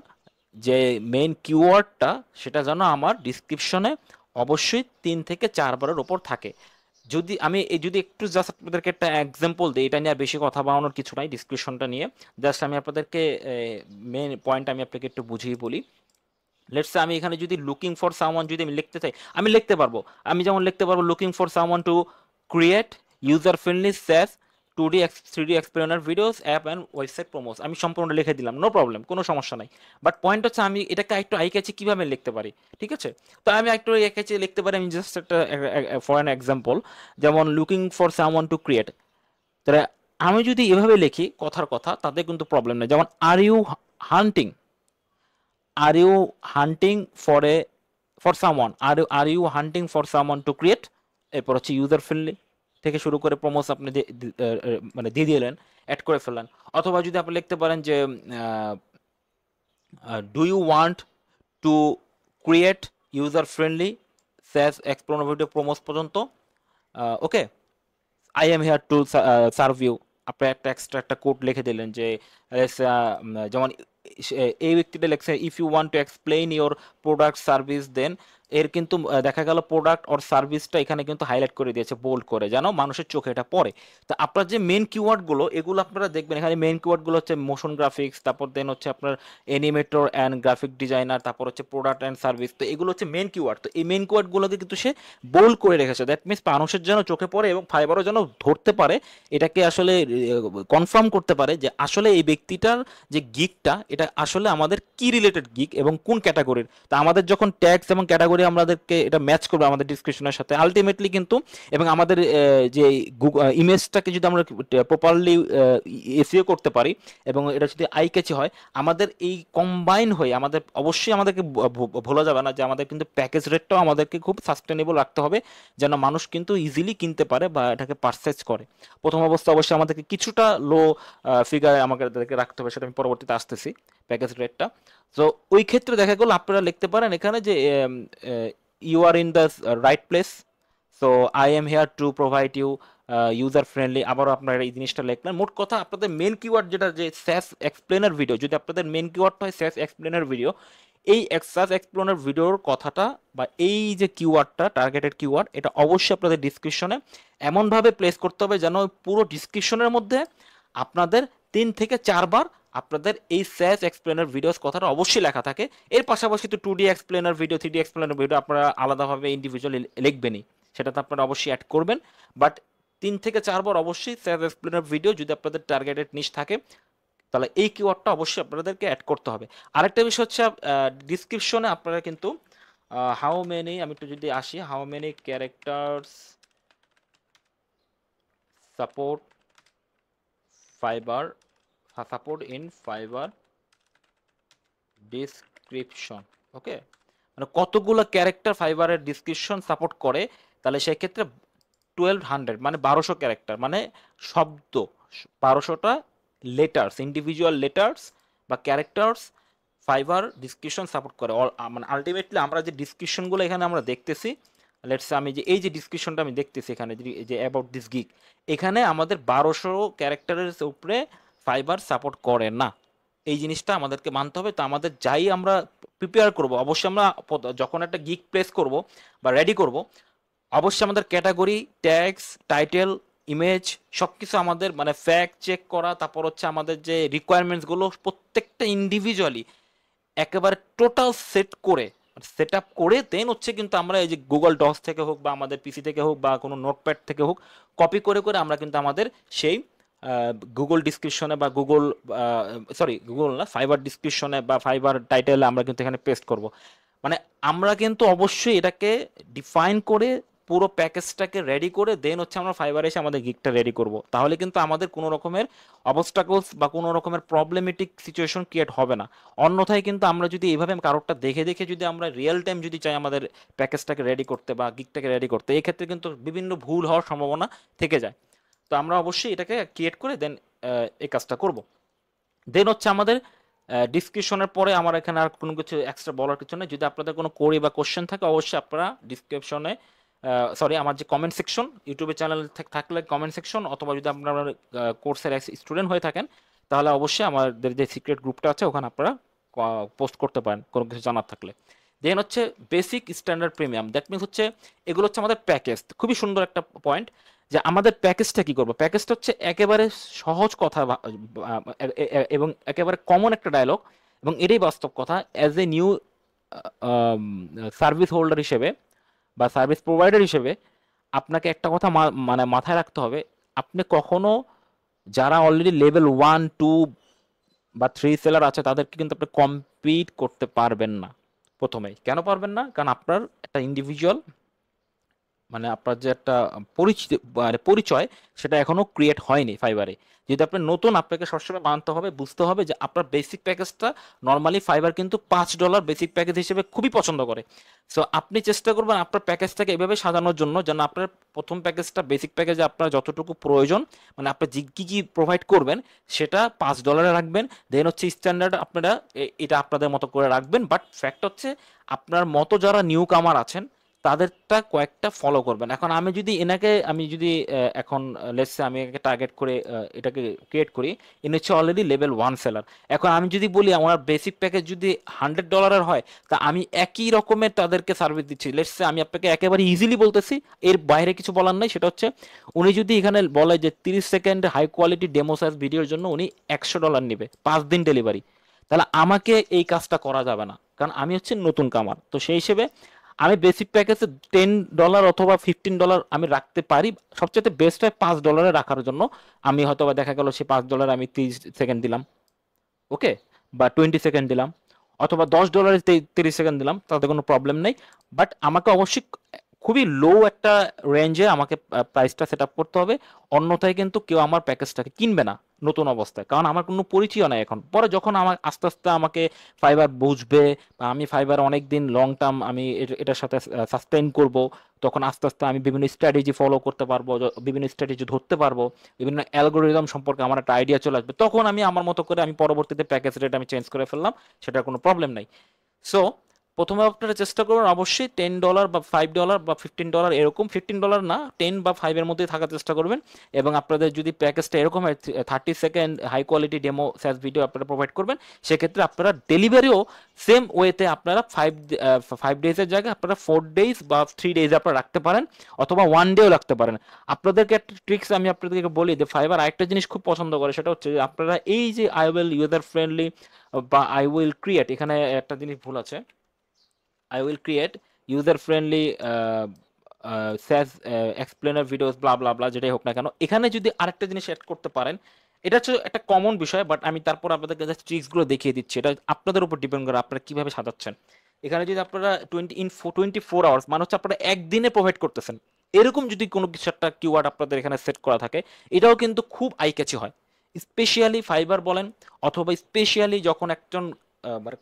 যে মেইন কিওয়ার্ডটা সেটা যেন আমার ডিসক্রিপশনে অবশ্যই 3 থেকে 4 বারের ওপর থাকে। যদি আমি এই যদি একটু জাস্ট আপনাদেরকে একটা এক্সাম্পল দিই, এটা নিয়ে আর বেশি কথা বানানোর কিছু নাই ডিসক্রিপশনটা নিয়ে, জাস্ট আমি আপনাদেরকে মেন পয়েন্ট আমি আপনাকে একটু বুঝিয়ে বলি। লেটস সে আমি এখানে যদি লুকিং ফর সামওয়ান যদি আমি লিখতে চাই, আমি লিখতে পারবো। আমি যেমন লিখতে পারবো looking for someone to create user friendly SaaS 2D 3D explainer videos app and website promos, আমি সম্পূর্ণ লিখে দিলাম, নো প্রবলেম, কোনো সমস্যা নাই। বাট পয়েন্ট হচ্ছে আমি এটাকে একটু আই ক্যাচি কীভাবে লিখতে পারি, ঠিক আছে? তো আমি একটু আই ক্যাচি লিখতে পারি, আমি জাস্ট একটা ফর অ্যান এক্সাম্পল, যেমন looking for someone to create, তাহলে আমি যদি এভাবে লিখি কথার কথা, তাতে কিন্তু প্রবলেম নেই। যেমন are you hunting, are you hunting for a for someone, are you hunting for someone to create, এরপর হচ্ছে ইউজার ফ্রেন্ডলি থেকে শুরু করে প্রমোস আপনি মানে দিয়ে দিলেন, অ্যাড করে ফেললেন। অথবা যদি আপনি লিখতে পারেন যে do you want to create user friendly SaaS explore video promos পর্যন্ত, okay, I am here to serve you, আপনি একটা এক্সট্রা একটা কোড লিখে দিলেন যে যেমন এই ব্যক্তিটা লেখছে if you want to explain your product service then, এর কিন্তু দেখা গেল প্রোডাক্ট অর সার্ভিসটা এখানে কিন্তু হাইলাইট করে দিয়েছে বোল্ড করে, যেন মানুষের চোখে এটা পড়ে। তো আপনার যে মেন কিওয়ার্ডগুলো এগুলো আপনারা দেখবেন, এখানে মেন কিওয়ার্ডগুলো হচ্ছে মোশন গ্রাফিক্স, তারপর দেন হচ্ছে আপনার অ্যানিমেটর অ্যান্ড গ্রাফিক ডিজাইনার, তারপর হচ্ছে প্রোডাক্ট অ্যান্ড সার্ভিস। তো এগুলো হচ্ছে মেন কিওয়ার্ড। তো এই মেন কিওয়ার্ডগুলোকে কিন্তু সে বোল্ড করে রেখেছে, দ্যাট মিনস মানুষের যেন চোখে পড়ে এবং ফাইবারও যেন ধরতে পারে, এটাকে আসলে কনফার্ম করতে পারে যে আসলে এই ব্যক্তিটার যে গিকটা এটা আসলে আমাদের কি রিলেটেড গিক এবং কোন ক্যাটাগরির। তা আমাদের যখন ট্যাগস এবং ক্যাটাগরি আমাদেরকে এটা ম্যাচ করবে আমাদের ডিসক্রিপশনের সাথে আলটিমেটলি কিন্তু, এবং আমাদের যে ইমেজটাকে যদি আমরা প্রপারলি এসইও করতে পারি এবং এটা যদি আই ক্যাচি হয়, আমাদের এই কম্বাইন হয়ে আমাদের অবশ্যই আমাদেরকে ভোলা যাবে না যে আমাদের কিন্তু প্যাকেজ রেটটাও আমাদেরকে খুব সাস্টেনেবল রাখতে হবে, যেন মানুষ কিন্তু ইজিলি কিনতে পারে বা এটাকে পারচেজ করে। প্রথম অবস্থা অবশ্যই আমাদেরকে কিছুটা লো ফিগার আমাদেরকে রাখতে হবে, সেটা আমি পরবর্তীতে আসতেছি প্যাকেজ রেটটা। তো ওই ক্ষেত্রে দেখা গেল আপনারা লিখতে পারেন এখানে যে you are in the right place, so I am here to provide you user friendly, আবারও আপনারা এই জিনিসটা লিখলেন। মোট কথা আপনাদের মেন কিওয়ার্ড যেটা যে স্যাস এক্সপ্লেনার ভিডিও, যদি আপনাদের মেন কিওয়ার্ডটা হয় স্যাস এক্সপ্লেনার ভিডিও, এই স্যাস এক্সপ্লেনার ভিডিওর কথাটা বা এই যে কিওয়ার্ডটা টার্গেটেড কিওয়ার্ড, এটা অবশ্যই আপনাদের ডিসক্রিপশনে এমনভাবে প্লেস করতে হবে যেন পুরো ডিসক্রিপশনের মধ্যে আপনাদের 3 থেকে 4 বার আপনাদের এই স্যাস এক্সপ্লেনার ভিডিওস কথাটা অবশ্যই লেখা থাকে। এর পাশাপাশি তো 2D explainer video 3D explainer video আপনারা আলাদাভাবে ইন্ডিভিজুয়ালি লিখবেনই, সেটা তো আপনারা অবশ্যই অ্যাড করবেন। বাট 3 থেকে 4 বার অবশ্যই স্যাস এক্সপ্লেনার ভিডিও যদি আপনাদের টার্গেটেড নিশ থাকে, তাহলে এই কিওয়ার্ডটা অবশ্যই আপনাদেরকে অ্যাড করতে হবে। আরেকটা বিষয় হচ্ছে ডিসক্রিপশনে আপনারা কিন্তু হাউ মেনি, আমি একটু যদি আসি, how many characters support Fiverr, support in Fiverr description, okay, মানে কতগুলো ক্যারেক্টার ফাইবারের ডিসক্রিপশন সাপোর্ট করে, তাহলে সেক্ষেত্রে 1200 মানে 1200 ক্যারেক্টার, মানে শব্দ 1200টা লেটার্স, ইন্ডিভিজুয়াল লেটার্স বা ক্যারেক্টার্স ফাইবার ডিসক্রিপশন সাপোর্ট করে। মানে আলটিমেটলি আমরা যে ডিসক্রিপশনগুলো এখানে আমরা দেখতেছি, লেটস আমি যে এই যে ডিসক্রিপশনটা আমি দেখতেছি এখানে যে অ্যাবাউট দিস গিগ, এখানে আমাদের 1200 ক্যারেক্টারের উপরে ফাইবার সাপোর্ট করে না। এই জিনিসটা আমাদেরকে মানতে হবে। তো আমাদের যাই আমরা প্রিপেয়ার করব, অবশ্যই আমরা যখন একটা গিগ প্লেস করব বা রেডি করব, অবশ্যই আমাদের ক্যাটাগরি, ট্যাগস, টাইটেল, ইমেজ সব কিছু আমাদের মানে ফ্যাক্ট চেক করা, তারপর হচ্ছে আমাদের যে রিকোয়ারমেন্টসগুলো প্রত্যেকটা ইন্ডিভিজুয়ালি একেবারে টোটাল সেট আপ করে দেন হচ্ছে কিন্তু আমরা এই যে গুগল ডক্স থেকে হোক বা আমাদের পিসি থেকে হোক বা কোনো নোটপ্যাড থেকে হোক কপি করে করে আমরা কিন্তু আমাদের সেই গুগল ডিসক্রিপশনে বা গুগল না, ফাইবার ডিসক্রিপশনে বা ফাইবার টাইটেলে আমরা কিন্তু এখানে পেস্ট করব। মানে আমরা কিন্তু অবশ্যই এটাকে ডিফাইন করে পুরো প্যাকেজটাকে রেডি করে দেন হচ্ছে আমরা ফাইবার এসে আমাদের গিগটা রেডি করব। তাহলে কিন্তু আমাদের কোনো রকমের অবস্টাকলস বা কোনো রকমের প্রবলেমেটিক সিচুয়েশন ক্রিয়েট হবে না। অন্যথায় কিন্তু আমরা যদি এইভাবে কারোরটা দেখে দেখে যদি আমরা রিয়েল টাইম যদি চাই আমাদের প্যাকেজটাকে রেডি করতে বা গিগটাকে রেডি করতে, এই ক্ষেত্রে কিন্তু বিভিন্ন ভুল হওয়ার সম্ভাবনা থেকে যায়। তো আমরা অবশ্যই এটাকে ক্রিয়েট করে দেন এই কাজটা করব। দেন হচ্ছে আমাদের ডিসক্রিপশনের পরে আমার এখানে আর কোনো কিছু এক্সট্রা বলার কিছু নেই। যদি আপনাদের কোনো কোয়েরি বা কোশ্চেন থাকে অবশ্যই আপনারা ডিসক্রিপশনে আমার যে কমেন্ট সেকশন, ইউটিউবে চ্যানেল থাকলে কমেন্ট সেকশন, অথবা যদি আপনারা কোর্সের স্টুডেন্ট হয়ে থাকেন তাহলে অবশ্যই আমাদের যে সিক্রেট গ্রুপটা আছে ওখানে আপনারা পোস্ট করতে পারেন কোনো কিছু জানার থাকলে। দেন হচ্ছে basic, standard, premium. That means হচ্ছে এগুলো হচ্ছে আমাদের প্যাকেজ। খুবই সুন্দর একটা পয়েন্ট যে আমাদের প্যাকেজটা কি করবো। প্যাকেজটা হচ্ছে একেবারে সহজ কথা এবং একেবারে কমন একটা ডায়লগ, এবং এটাই বাস্তব কথা। As a new service holder হিসেবে বা সার্ভিস প্রোভাইডার হিসেবে আপনাকে একটা কথা মানে মাথায় রাখতে হবে, আপনি কখনো যারা অলরেডি লেভেল 1, 2 বা 3 সেলার আছে তাদেরকে কিন্তু আপনি কম্পিট করতে পারবেন না। প্রথমেই কেন পারবেন না? কারণ আপনার একটা ইন্ডিভিজুয়াল, মানে আপনার যে একটা পরিচিতি মানে পরিচয়, সেটা এখনো ক্রিয়েট হয়নি ফাইবারে। যদি আপনি নতুন, আপনাকে সবসময় মানতে হবে, বুঝতে হবে যে আপনার বেসিক প্যাকেজটা নর্মালি ফাইবার কিন্তু $5 বেসিক প্যাকেজ হিসেবে খুবই পছন্দ করে। সো আপনি চেষ্টা করবেন আপনার প্যাকেজটাকে এভাবে সাজানোর জন্য যেন আপনার প্রথম প্যাকেজটা, বেসিক প্যাকেজে আপনার যতটুকু প্রয়োজন, মানে আপনি কি কি প্রোভাইড করবেন সেটা $5 রাখবেন। দেন হচ্ছে স্ট্যান্ডার্ড আপনারা এটা আপনাদের মতো করে রাখবেন। বাট ফ্যাক্ট হচ্ছে আপনার মতো যারা নিউ কামার আছেন তাদেরটা কয়েকটা ফলো করবেন। এখন আমি যদি এখন লেটস সে আমি একে টার্গেট করে এটাকে ক্রিয়েট করি, ইনি হচ্ছে অলরেডি লেভেল 1 সেলার। এখন আমি যদি বলি আমার বেসিক প্যাকেজ যদি $100 হয়, তা আমি একই রকমের তাদেরকে সার্ভিস দিচ্ছি। লেটস সে আমি আপনাকে একেবারে ইজিলি বলতেছি, এর বাইরে কিছু বলার নাই। সেটা হচ্ছে উনি যদি এখানে বলে যে 30 second high quality demo size ভিডিওর জন্য উনি $100 নেবে, 5 দিন ডেলিভারি, তাহলে আমাকে এই কাজটা করা যাবে না, কারণ আমি হচ্ছে নতুন কামার। তো সেই হিসেবে আমি বেসিক প্যাকেজে $10 অথবা $15 আমি রাখতে পারি। সবচেয়ে বেস্ট হয় $5 রাখার জন্য। আমি হয়তো বা দেখা গেল সে $5 আমি 30 সেকেন্ড দিলাম, ওকে, বা 20 সেকেন্ড দিলাম, অথবা $10 30 সেকেন্ড দিলাম, তাতে কোনো প্রবলেম নেই। বাট আমাকে অবশ্যই খুবই লো একটা রেঞ্জে আমাকে প্রাইসটা সেট আপ করতে হবে, অন্যথায় কিন্তু কেউ আমার প্যাকেজটাকে কিনবে না নতুন অবস্থায়, কারণ আমার কোনো পরিচয় নাই এখন। পরে যখন আমার আস্তে আস্তে আমাকে ফাইবার বুঝবে, বা আমি ফাইবার অনেক দিন লং টার্ম আমি এটার সাথে সাস্টেইন করব, তখন আস্তে আস্তে আমি বিভিন্ন স্ট্র্যাটেজি ফলো করতে পারবো, বিভিন্ন স্ট্র্যাটেজি ধরতে পারবো, বিভিন্ন অ্যালগোরিদম সম্পর্কে আমার একটা আইডিয়া চলে আসবে, তখন আমি আমার মতো করে আমি পরবর্তীতে প্যাকেজ রেট আমি চেঞ্জ করে ফেললাম, সেটার কোনো প্রবলেম নাই। সো প্রথমে আপনারা চেষ্টা করবেন অবশ্যই $10 বা $5 বা $15, এরকম $15 না, 10 বা 5 এর মধ্যেই থাকার চেষ্টা করবেন। এবং আপনাদের যদি প্যাকেজটা এরকম হয় 30 second high quality demo SaaS video আপনারা প্রোভাইড করবেন, সেক্ষেত্রে আপনারা ডেলিভারিও সেম ওয়েতে আপনারা 5 ডেজের জায়গায় আপনারা 4 ডেজ বা 3 ডেজ আপনারা রাখতে পারেন, অথবা 1 ডেও রাখতে পারেন। আপনাদেরকে একটা ট্রিক্স আমি আপনাদেরকে বলি যে ফাইবার আরেকটা জিনিস খুব পছন্দ করে, সেটা হচ্ছে যে আপনারা এই যে আই উইল ইউজার ফ্রেন্ডলি বা আই উইল ক্রিয়েট, এখানে একটা জিনিস ভুল আছে, I will create user friendly SaaS explainer videos blah blah blah, যেটাই হোক না কেন, এখানে যদি আরেকটা জিনিস অ্যাড করতে পারেন, এটা হচ্ছে একটা কমন বিষয়, বাট আমি তারপর আপনাদেরকে জাস্ট ট্রিক্সগুলো দেখিয়ে দিচ্ছি, এটা আপনাদের উপর ডিপেন্ড করে আপনারা কিভাবে সাজাচ্ছেন। এখানে যদি আপনারা 24 আওয়ার্স, মানে হচ্ছে আপনারা একদিনে প্রোভাইড করতেছেন, এরকম যদি কোনো কিছু একটা কিওয়ার্ড আপনাদের এখানে সেট করা থাকে, এটাও কিন্তু খুব আই ক্যাচি হয়। স্পেশালি ফাইবার বলেন, অথবা স্পেশালি যখন একজন মানে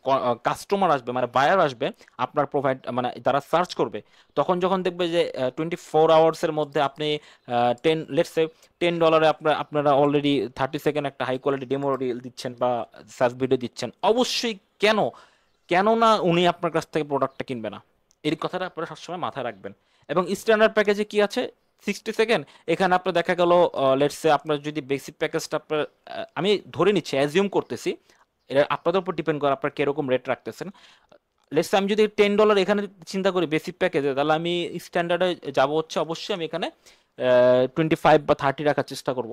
কাস্টমার আসবে, মানে বায়ার আসবে আপনার প্রোভাইড, মানে তারা সার্চ করবে, তখন যখন দেখবে যে 24 আওয়ার্সের মধ্যে আপনি 10 আপনারা অলরেডি 30 সেকেন্ড একটা হাই কোয়ালিটি ডেমো রিল দিচ্ছেন বা সার্চ ভিডিও দিচ্ছেন, অবশ্যই কেন কেন না উনি আপনার কাছ থেকে প্রোডাক্টটা কিনবে না, এই কথাটা আপনারা সবসময় মাথায় রাখবেন। এবং স্ট্যান্ডার্ড প্যাকেজে কি আছে, 60 সেকেন্ড, এখানে আপনার দেখা গেল লেটস সে আপনার যদি বেসিক প্যাকেজটা আপনার আমি ধরে নিচ্ছি, অ্যাজিউম করতেছি, এটা আপনাদের উপর ডিপেন্ড করে আপনারা কিরকম রেট রাখতেছেন। লেটস আমি যদি $10 এখানে চিন্তা করি বেসিক প্যাকেজে, তাহলে আমি স্ট্যান্ডার্ডে যাব হচ্ছে অবশ্যই আমি এখানে 25 বা 30 রাখার চেষ্টা করব।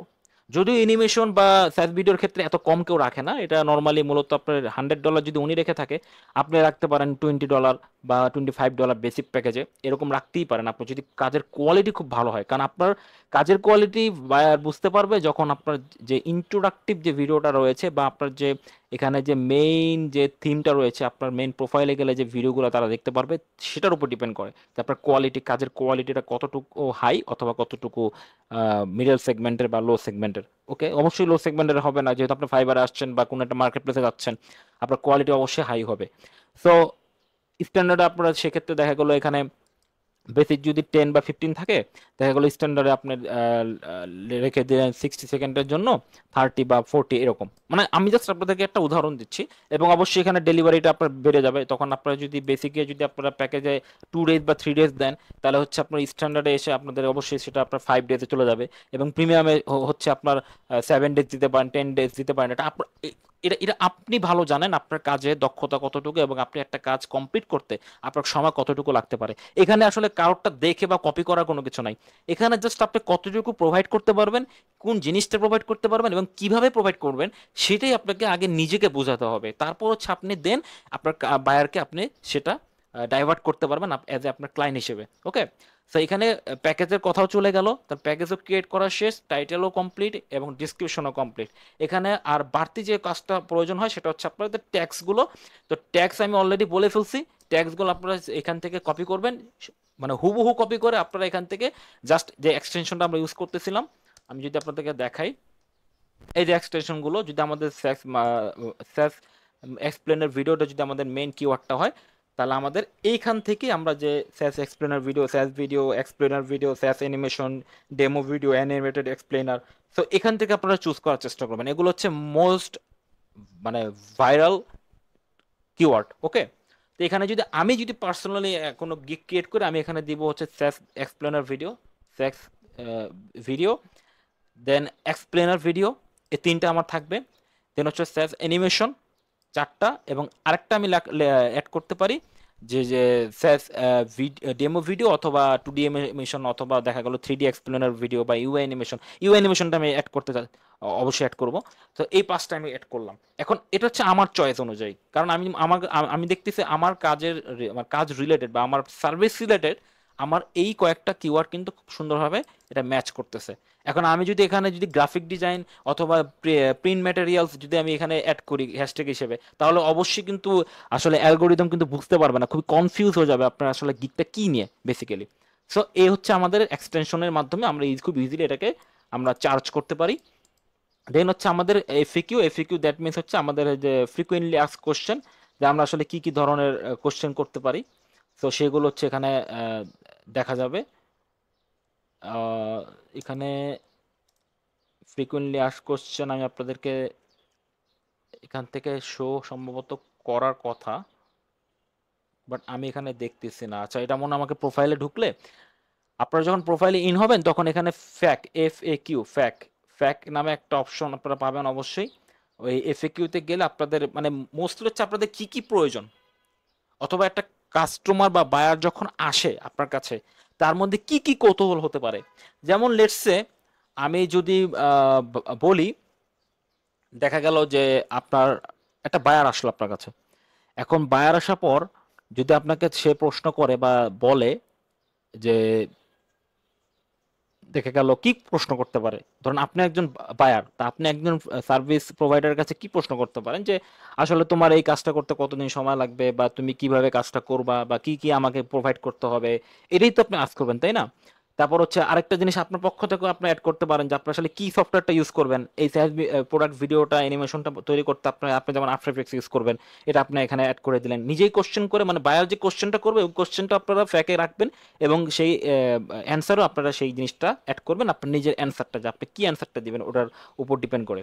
যদিও অ্যানিমেশন বা স্যাস ভিডিওর ক্ষেত্রে এত কম কেউ রাখে না, এটা নর্মালি মূলত আপনার $100 যদি উনি রেখে থাকে, আপনি রাখতে পারেন $20 বা $25 বেসিক প্যাকেজে, এরকম রাখতেই পারেন আপনি যদি কাজের কোয়ালিটি খুব ভালো হয়। কারণ আপনার কাজের কোয়ালিটি বুঝতে পারবে যখন আপনার যে ইন্ট্রোডাক্টিভ যে ভিডিওটা রয়েছে, বা আপনার যে এখানে যে মেইন যে থিমটা রয়েছে, আপনার মেইন প্রোফাইলে গেলে যে ভিডিওগুলো তারা দেখতে পারবে, সেটার উপর ডিপেন্ড করে যে আপনার কাজের কোয়ালিটিটা কতটুকু হাই অথবা কতটুকু মিডল সেগমেন্টের বা লো সেগমেন্টের। ওকে, অবশ্যই লো সেগমেন্টের হবে না, যেহেতু আপনি ফাইবারে আসছেন বা কোনো একটা মার্কেট প্লেসে যাচ্ছেন, আপনার কোয়ালিটি অবশ্যই হাই হবে। সো স্ট্যান্ডার্ড আপনারা সেক্ষেত্রে দেখা গেলো এখানে বেসিক যদি 10 বা 15 থাকে, দেখা গেলো স্ট্যান্ডার্ডে আপনার রেখে দিলেন 60 সেকেন্ডের জন্য 30 বা 40 এরকম। মানে আমি জাস্ট আপনাদেরকে একটা উদাহরণ দিচ্ছি। এবং অবশ্যই এখানে ডেলিভারিটা আপনার বেড়ে যাবে, তখন আপনারা যদি বেসিকে যদি আপনারা প্যাকেজে 2 ডেজ বা 3 ডেজ দেন, তাহলে হচ্ছে আপনার স্ট্যান্ডার্ডে এসে আপনাদের অবশ্যই সেটা আপনার 5 ডেজে চলে যাবে। এবং প্রিমিয়ামে হচ্ছে আপনার 7 ডেজ দিতে পারেন, 10 ডেজ দিতে পারেন, এটা আপনার এটা এটা আপনি ভালো জানেন আপনার কাজে দক্ষতা কতটুকু এবং আপনি একটা কাজ কমপ্লিট করতে আপনার সময় কতটুকু লাগতে পারে। এখানে আসলে কারোরটা দেখে বা কপি করার কোনো কিছু নাই। এখানে জাস্ট আপনি কতটুকু প্রোভাইড করতে পারবেন, কোন জিনিসটা প্রোভাইড করতে পারবেন এবং কিভাবে প্রোভাইড করবেন, সেটাই আপনাকে আগে নিজেকে বোঝাতে হবে। তারপর হচ্ছে আপনি দেন আপনার বায়ারকে আপনি সেটা ডাইভার্ট করতে পারবেন অ্যাজ এ আপনার ক্লায়েন্ট হিসেবে। ওকে, তো এখানে প্যাকেজের কথাও চলে গেল, তার প্যাকেজও ক্রিয়েট করা শেষ, টাইটেলও কমপ্লিট এবং ডিসক্রিপশনও কমপ্লিট। এখানে আর বাড়তি যে কাজটা প্রয়োজন হয় সেটা হচ্ছে আপনাদের ট্যাক্সগুলো। তো ট্যাক্স আমি অলরেডি বলে ফেলছি, ট্যাক্সগুলো আপনারা এখান থেকে কপি করবেন, মানে হুবহু কপি করে আপনারা এখান থেকে জাস্ট যে এক্সটেনশনটা আমরা ইউজ করতেছিলাম, আমি যদি আপনাদেরকে দেখাই, এই যে এক্সটেনশনগুলো যদি আমাদের স্যাস এক্সপ্লেনের ভিডিওটা যদি আমাদের মেইন কিওয়ার্ডটা হয়, তাহলে আমাদের এইখান থেকে আমরা যে SaaS explainer video, SaaS video explainer video, SaaS animation, demo video, animated explainer, তো এখান থেকে আপনারা চুজ করার চেষ্টা করবেন। এগুলো হচ্ছে মোস্ট মানে ভাইরাল কিওয়ার্ড। ওকে, তো এখানে যদি আমি যদি পার্সোনালি কোনো গিগ ক্রিয়েট করে আমি এখানে দিব হচ্ছে স্যাস এক্সপ্লেনার ভিডিও, স্যাস ভিডিও, দেন এক্সপ্লেনার ভিডিও, এই তিনটা আমার থাকবে। দেন হচ্ছে স্যাস অ্যানিমেশন চারটা, এবং আরেকটা আমি অ্যাড করতে পারি যে যে স্যাস ডেমো ভিডিও অথবা 2D অ্যানিমেশন অথবা দেখা গেল 3D এক্সপ্লেনার ভিডিও বা ইউআই অ্যানিমেশন। ইউআই অ্যানিমেশনটা আমি অ্যাড করতে অবশ্যই অ্যাড করব। তো এই পাঁচটা আমি অ্যাড করলাম। এখন এটা হচ্ছে আমার চয়েস অনুযায়ী, কারণ আমি দেখতেছি আমার কাজের আমার কাজ রিলেটেড বা আমার সার্ভিস রিলেটেড আমার এই কয়েকটা কিওয়ার্ড কিন্তু খুব সুন্দরভাবে এটা ম্যাচ করতেছে। এখন আমি যদি এখানে যদি গ্রাফিক ডিজাইন অথবা প্রিন্ট ম্যাটেরিয়ালস যদি আমি এখানে অ্যাড করি হ্যাশট্যাগ হিসেবে, তাহলে অবশ্যই কিন্তু আসলে অ্যালগোরিদম কিন্তু বুঝতে পারবে না, খুবই কনফিউজ হয়ে যাবে আপনার আসলে গিকটা কি নিয়ে বেসিক্যালি। সো এই হচ্ছে আমাদের এক্সটেনশনের মাধ্যমে আমরা খুব ইজিলি এটাকে আমরা চার্জ করতে পারি। দেন হচ্ছে আমাদের এফএকিউ। এফএকিউ দ্যাট মিনস হচ্ছে আমাদের যে ফ্রিকুয়েন্টলি আস্ক কোশ্চেন, যে আমরা আসলে কি কি ধরনের কোশ্চেন করতে পারি। তো সেগুলো হচ্ছে এখানে দেখা যাবে। এখানে ফ্রিকুয়েন্টলি আস্ক কোশ্চেন আমি আপনাদেরকে এখান থেকে শো সম্ভবত করার কথা, বাট আমি এখানে দেখতেছি না। আচ্ছা, এটা মনে হয় আমাকে প্রোফাইলে ঢুকলে, আপনারা যখন প্রোফাইলে ইন হবেন তখন এখানে ফ্যাক, FAQ, ফ্যাক ফ্যাক নামে একটা অপশন আপনারা পাবেন অবশ্যই। ওই FAQ-তে গেলে আপনাদের মানে মোস্টলি হচ্ছে আপনাদের কি কি প্রয়োজন, অথবা একটা কাস্টমার বা বায়ার যখন আসে আপনার কাছে তার মধ্যে কি কি কৌতূহল হতে পারে। যেমন লেটসে আমি যদি বলি, দেখা গেল যে আপনার একটা বায়ার আসলো আপনার কাছে। এখন বায়ার আসার পর যদি আপনাকে সে প্রশ্ন করে বা বলে যে, দেখা গেল কি প্রশ্ন করতে পারে, ধরুন আপনি একজন বায়ার, তা আপনি একজন সার্ভিস প্রোভাইডারের কাছে কি প্রশ্ন করতে পারেন যে আসলে তোমার এই কাজটা করতে কতদিন সময় লাগবে, বা তুমি কিভাবে কাজটা করবা, বা কি কি আমাকে প্রোভাইড করতে হবে, এটাই তো আপনি আস্ক করবেন, তাই না? তারপর হচ্ছে আরেকটা জিনিস আপনার পক্ষ থেকে আপনি অ্যাড করতে পারেন যে আপনি আসলে কি সফটওয়্যারটা ইউজ করবেন এই স্যাস প্রোডাক্ট ভিডিওটা অ্যানিমেশনটা তৈরি করতে। আপনি আপনি যেমন আফটার এফেক্টস ইউজ করবেন, এটা আপনি এখানে অ্যাড করে দিলেন। নিজেই কোশ্চেন করে, মানে বায়ার যে কোশ্চেনটা করবে ওই কোশ্চেনটা আপনারা ফ্যাকে রাখবেন, এবং সেই অ্যান্সারও আপনারা সেই জিনিসটা অ্যাড করবেন, আপনার নিজের অ্যান্সারটা যে আপনি কি অ্যান্সারটা দিবেন ওটার উপর ডিপেন্ড করে।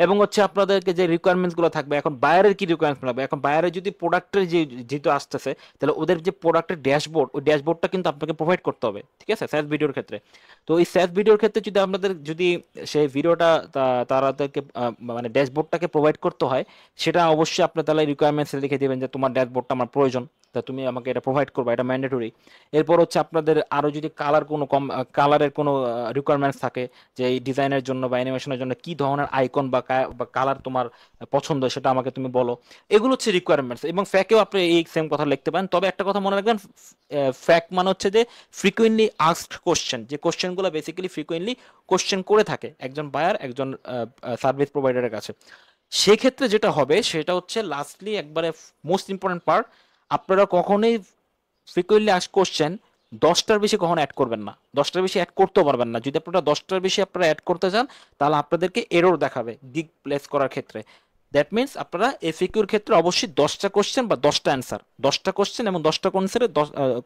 এবং হচ্ছে আপনাদেরকে যে রিকোয়ারমেন্টসগুলো থাকবে, এখন বায়ারের কি রিকোয়ারমেন্টস থাকবে, এখন বায়ারের যদি প্রোডাক্টের যে যেহেতু আসতেছে, তাহলে ওদের যে প্রোডাক্টের ড্যাশবোর্ড, ওই ড্যাশবোর্ডটা কিন্তু আপনাকে প্রোভাইড করতে হবে, ঠিক আছে, স্যাস ভিডিওর ক্ষেত্রে। তো এই স্যাস ভিডিওর ক্ষেত্রে যদি আপনাদের যদি সেই ভিডিওটা তাদেরকে মানে ড্যাশবোর্ডটাকে প্রোভাইড করতে হয়, সেটা অবশ্যই আপনি তাহলে রিকোয়ারমেন্টসে লিখে দেবেন যে তোমার ড্যাশবোর্ডটা আমার প্রয়োজন, তা তুমি আমাকে এটা প্রোভাইড করবে, এটা ম্যান্ডেটরি। এরপর হচ্ছে আপনাদের আরও যদি কালার কোনো কালারের কোনো রিকোয়ারমেন্টস থাকে, যে এই ডিজাইনের জন্য বা অ্যানিমেশনের জন্য কি ধরনের আইকন বা কালার তোমার পছন্দ সেটা আমাকে তুমি বলো। এগুলো হচ্ছে রিকোয়ারমেন্টস। এবং ফ্যাকেও আপনি এই সেম কথা লিখতে পারেন, তবে একটা কথা মনে রাখবেন, ফ্যাক মানে হচ্ছে যে ফ্রিকুয়েন্টলি আস্কড কোশ্চেন, যে কোশ্চেনগুলো বেসিক্যালি ফ্রিকুয়েন্টলি কোশ্চেন করে থাকে একজন বায়ার একজন সার্ভিস প্রোভাইডারের কাছে। সেক্ষেত্রে যেটা হবে সেটা হচ্ছে লাস্টলি একবারে মোস্ট ইম্পর্টেন্ট পার্ট, আপনারা কখনোই ফ্রিকুয়েন্টলি আস্ক কোশ্চেন 10টার বেশি কখনো অ্যাড করবেন না, 10টার বেশি অ্যাড করতেও পারবেন না। যদি আপনারা 10টার বেশি আপনারা অ্যাড করতে চান, তাহলে আপনাদেরকে এরর দেখাবে গিগ প্লেস করার ক্ষেত্রে। দ্যাট মিনস আপনারা এফএকিউর ক্ষেত্রে অবশ্যই 10টা কোশ্চেন বা 10টা অ্যান্সার, 10টা কোশ্চেন এবং 10টা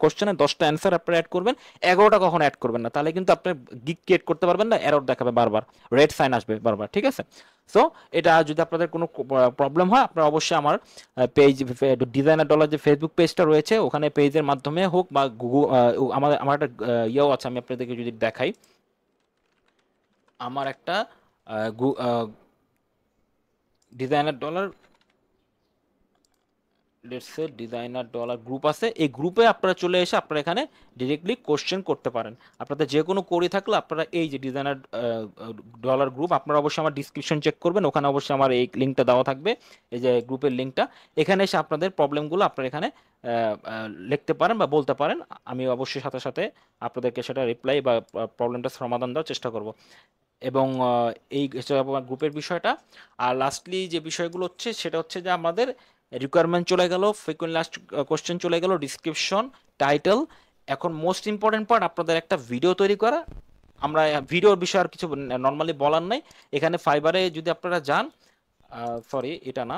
কোশ্চেনে 10টা অ্যান্সার আপনারা অ্যাড করবেন, 11টা কখনো অ্যাড করবেন না, তাহলে কিন্তু আপনি গিগ ক্রিয়েট করতে পারবেন না, এরর দেখাবে বারবার, রেড সাইন আসবে বারবার, ঠিক আছে? সো এটা যদি আপনাদের কোনো প্রবলেম হয়, আপনারা অবশ্যই আমার পেজ, ডিজাইনার ডলার যে ফেসবুক পেজটা রয়েছে ওখানে পেজের মাধ্যমে হোক বা গুগল, আমার একটা ইয়েও আছে, আমি আপনাদেরকে যদি দেখাই, আমার একটা designer dollar, let's say designer dollar group আছে, এই গ্রুপে আপনারা চলে এসে আপনারা এখানে ডিরেক্টলি কোশ্চেন করতে পারেন। আপনাদের যে কোনো কোরি থাকলে আপনারা এই যে ডিজাইনার ডলার গ্রুপ, আপনারা অবশ্যই আমার ডিসক্রিপশন চেক করবেন, ওখানে অবশ্যই আমার এই লিঙ্কটা দেওয়া থাকবে, এই যে গ্রুপের লিঙ্কটা। এখানে এসে আপনাদের প্রবলেমগুলো আপনারা এখানে লিখতে পারেন বা বলতে পারেন, আমি অবশ্যই সাথে সাথে আপনাদেরকে সেটা রিপ্লাই বা প্রবলেমটা সমাধান দেওয়ার চেষ্টা করব। এবং এই হচ্ছে আমার গ্রুপের বিষয়টা। আর লাস্টলি যে বিষয়গুলো হচ্ছে সেটা হচ্ছে যে আমাদের রিকোয়ারমেন্ট চলে গেল, ফ্রিকোয়েন্ট লাস্ট কোশ্চেন চলে গেল, ডিসক্রিপশন, টাইটেল। এখন মোস্ট ইম্পর্টেন্ট পার্ট আপনাদের একটা ভিডিও তৈরি করা। আমরা ভিডিওর বিষয়ে আর কিছু নর্মালি বলার নাই। এখানে ফাইবারে যদি আপনারা যান, সরি এটা না,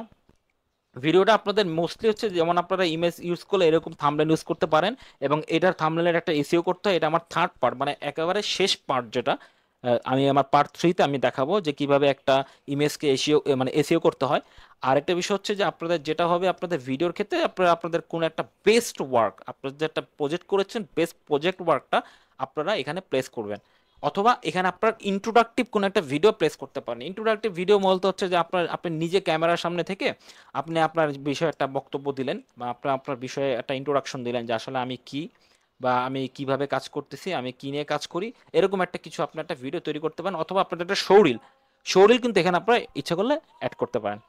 ভিডিওটা আপনাদের মোস্টলি হচ্ছে যেমন আপনারা ইমেজ ইউজ করলে এরকম থাম্বনেল ইউজ করতে পারেন, এবং এটার থাম্বনেলের একটা এসইও করতে হয়। এটা আমার থার্ড পার্ট, মানে একেবারে শেষ পার্ট যেটা, আমি আমার পার্ট 3-তে আমি দেখাবো যে কিভাবে একটা ইমেজকে এসইও মানে এসইও করতে হয়। আরেকটা বিষয় হচ্ছে যে আপনাদের যেটা হবে আপনাদের ভিডিওর ক্ষেত্রে, আপনারা আপনাদের কোনো একটা বেস্ট ওয়ার্ক, আপনারা যে একটা প্রজেক্ট করেছেন বেস্ট প্রজেক্ট ওয়ার্কটা আপনারা এখানে প্লেস করবেন। অথবা এখানে আপনার ইন্ট্রোডাক্টিভ কোনো একটা ভিডিও প্লেস করতে পারেন। ইন্ট্রোডাক্টিভ ভিডিও বলতে হচ্ছে যে আপনি নিজে ক্যামেরার সামনে থেকে আপনি আপনার বিষয়ে একটা বক্তব্য দিলেন, বা আপনার আপনার বিষয়ে একটা ইন্ট্রোডাকশন দিলেন যে আসলে আমি কি, বা আমি কিভাবে কাজ করতেছি, আমি কি নিয়ে কাজ করি, এরকম একটা কিছু আপনার একটা ভিডিও তৈরি করতে পারেন। অথবা আপনার একটা শোরিল, শোরিল কিন্তু এখানে আপনারা ইচ্ছা করলে অ্যাড করতে পারেন।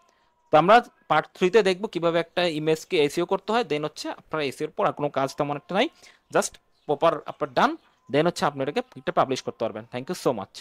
তো আমরা পার্ট 3-তে দেখবো কিভাবে একটা ইমেজকে এসইও করতে হয়। দেন হচ্ছে আপনার এসইওর পর আর কোনো কাজ তেমন একটা নাই, জাস্ট প্রপার আপনার ডান, দেন হচ্ছে আপনি এটাকে পাবলিশ করতে পারবেন। Thank you so much.